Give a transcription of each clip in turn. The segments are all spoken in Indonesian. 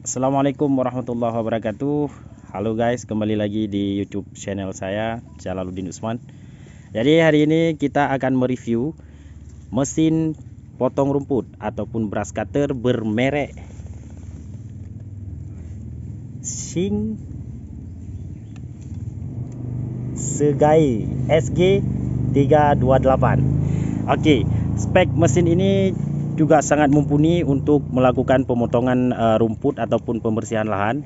Assalamualaikum warahmatullahi wabarakatuh. Halo guys, kembali lagi di YouTube channel saya, Jalaluddin Usman. Jadi hari ini kita akan mereview mesin potong rumput ataupun brush cutter bermerek Sing Segai SG 328. Oke, spek mesin ini juga sangat mumpuni untuk melakukan pemotongan rumput ataupun pembersihan lahan,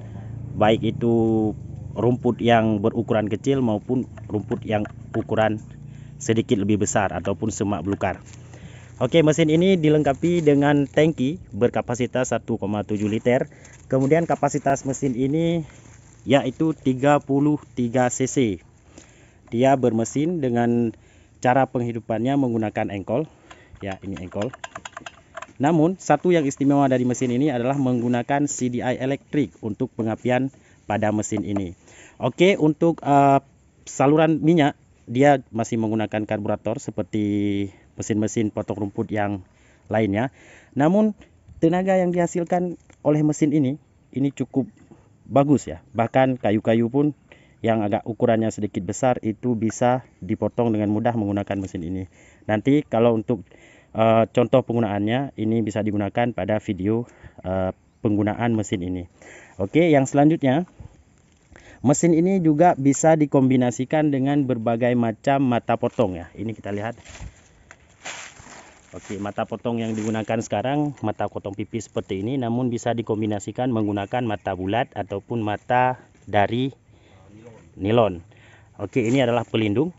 baik itu rumput yang berukuran kecil maupun rumput yang ukuran sedikit lebih besar ataupun semak belukar. Oke, mesin ini dilengkapi dengan tangki berkapasitas 1,7 liter. Kemudian kapasitas mesin ini yaitu 33 cc. Dia bermesin dengan cara penghidupannya menggunakan engkol. Ya, ini engkol. Namun, satu yang istimewa dari mesin ini adalah menggunakan CDI elektrik untuk pengapian pada mesin ini. Oke, untuk saluran minyak, dia masih menggunakan karburator seperti mesin-mesin potong rumput yang lainnya. Namun, tenaga yang dihasilkan oleh mesin ini cukup bagus ya. Bahkan kayu-kayu pun yang agak ukurannya sedikit besar itu bisa dipotong dengan mudah menggunakan mesin ini. Nanti kalau untuk contoh penggunaannya ini bisa digunakan pada video penggunaan mesin ini. Oke, yang selanjutnya, mesin ini juga bisa dikombinasikan dengan berbagai macam mata potong ya. Ini kita lihat. Oke, mata potong yang digunakan sekarang mata potong pipis seperti ini, namun bisa dikombinasikan menggunakan mata bulat ataupun mata dari nilon. Oke, ini adalah pelindung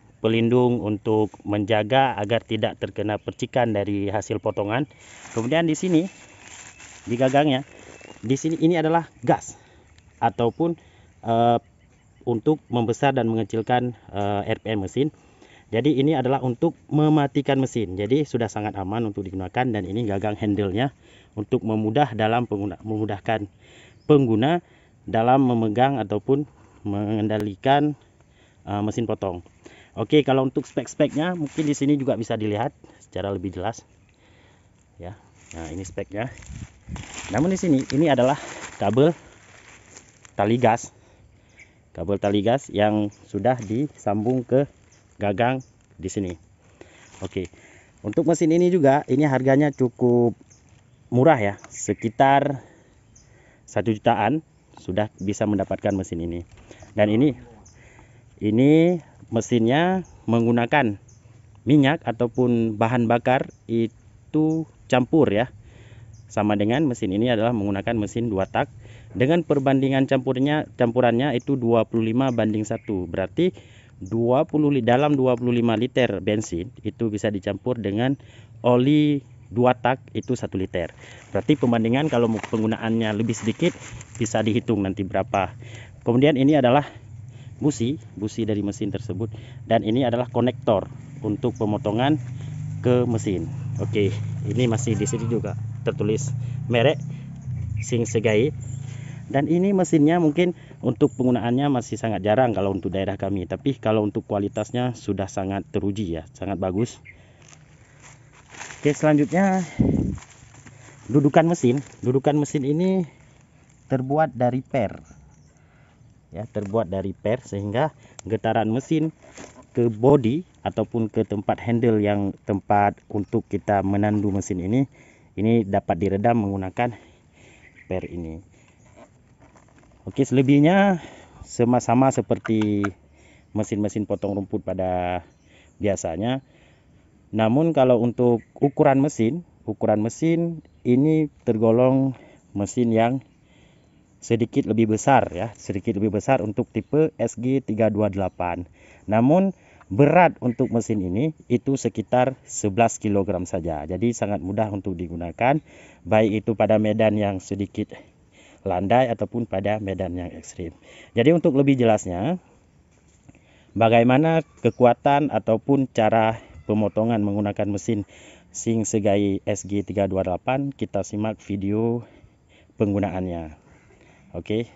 untuk menjaga agar tidak terkena percikan dari hasil potongan. Kemudian di sini di gagangnya, di sini ini adalah gas ataupun untuk membesar dan mengecilkan RPM mesin. Jadi ini adalah untuk mematikan mesin. Jadi sudah sangat aman untuk digunakan, dan ini gagang handle-nya untuk memudahkan pengguna dalam memegang ataupun mengendalikan mesin potong. Oke, kalau untuk spek-speknya mungkin di sini juga bisa dilihat secara lebih jelas. Ya. Nah, ini speknya. Namun di sini ini adalah kabel tali gas. Kabel tali gas yang sudah disambung ke gagang di sini. Oke. Untuk mesin ini juga ini harganya cukup murah ya, sekitar 1 jutaan sudah bisa mendapatkan mesin ini. Dan ini mesinnya menggunakan minyak ataupun bahan bakar itu campur ya. Sama dengan mesin ini adalah menggunakan mesin 2 tak dengan perbandingan campurannya itu 25:1. Berarti dalam 25 liter bensin itu bisa dicampur dengan oli 2 tak itu 1 liter. Berarti pembandingan kalau penggunaannya lebih sedikit bisa dihitung nanti berapa. Kemudian ini adalah busi dari mesin tersebut, dan ini adalah konektor untuk pemotongan ke mesin. Oke, ini masih di sini juga tertulis merek Sing Segai, dan ini mesinnya mungkin untuk penggunaannya masih sangat jarang kalau untuk daerah kami, tapi kalau untuk kualitasnya sudah sangat teruji ya, sangat bagus. Oke, selanjutnya dudukan mesin ini terbuat dari per ya, sehingga getaran mesin ke bodi ataupun ke tempat handle yang tempat untuk kita menandu mesin ini dapat diredam menggunakan per ini. Oke, selebihnya sama seperti mesin-mesin potong rumput pada biasanya. Namun kalau untuk ukuran mesin ini tergolong mesin yang sedikit lebih besar ya, untuk tipe SG 328. Namun berat untuk mesin ini itu sekitar 11 kg saja. Jadi sangat mudah untuk digunakan, baik itu pada medan yang sedikit landai ataupun pada medan yang ekstrim. Jadi untuk lebih jelasnya bagaimana kekuatan ataupun cara pemotongan menggunakan mesin Sing Segai SG 328, kita simak video penggunaannya. Oke.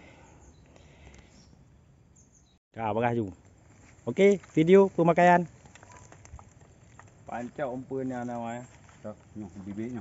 Oke, video pemakaian. Pancak umpanya namanya. Tuh, bibirnya.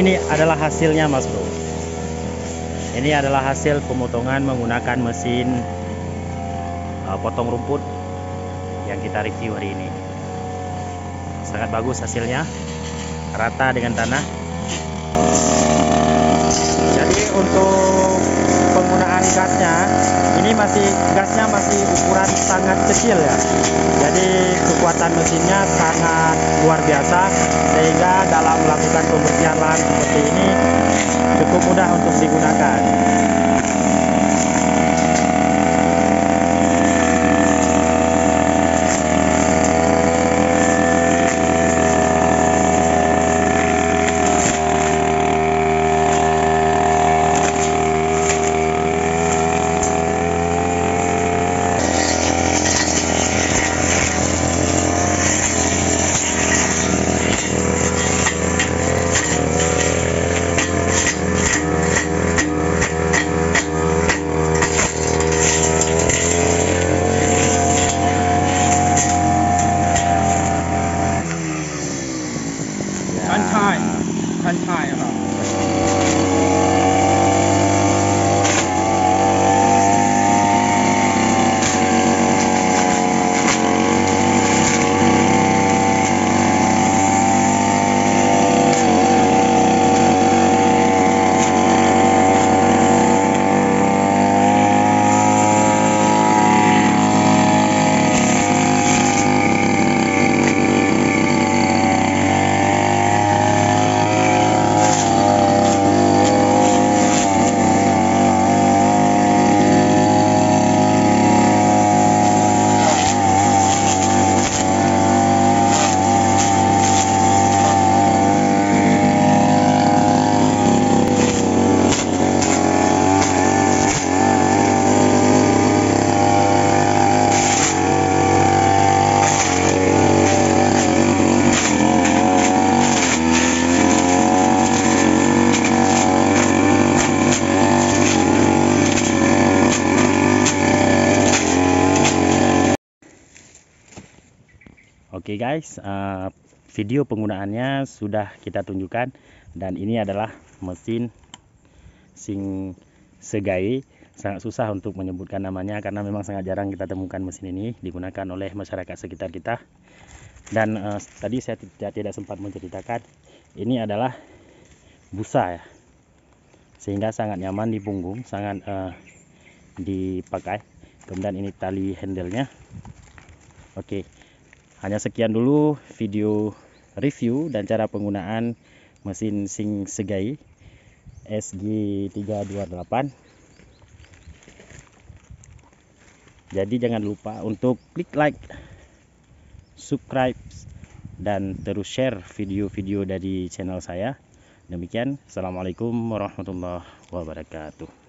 ini adalah hasilnya Mas Bro. Ini adalah hasil pemotongan menggunakan mesin potong rumput yang kita review hari ini. Sangat bagus hasilnya, rata dengan tanah. Jadi untuk penggunaan gasnya, ini gasnya masih ukuran sangat kecil ya. Jadi kekuatan mesinnya sangat luar biasa, sehingga dalam melakukan pembersihan lahan seperti ini cukup mudah untuk digunakan. Kan chai ครับ Oke guys, video penggunaannya sudah kita tunjukkan, dan ini adalah mesin Sing Segai. Sangat susah untuk menyebutkan namanya karena memang sangat jarang kita temukan mesin ini digunakan oleh masyarakat sekitar kita. Dan tadi saya tidak sempat menceritakan, ini adalah busa ya, sehingga sangat nyaman di punggung, sangat dipakai. Kemudian ini tali handle-nya. Oke, hanya sekian dulu video review dan cara penggunaan mesin Sing Segai SG328. Jadi jangan lupa untuk klik like, subscribe, dan terus share video-video dari channel saya. Demikian, assalamualaikum warahmatullahi wabarakatuh.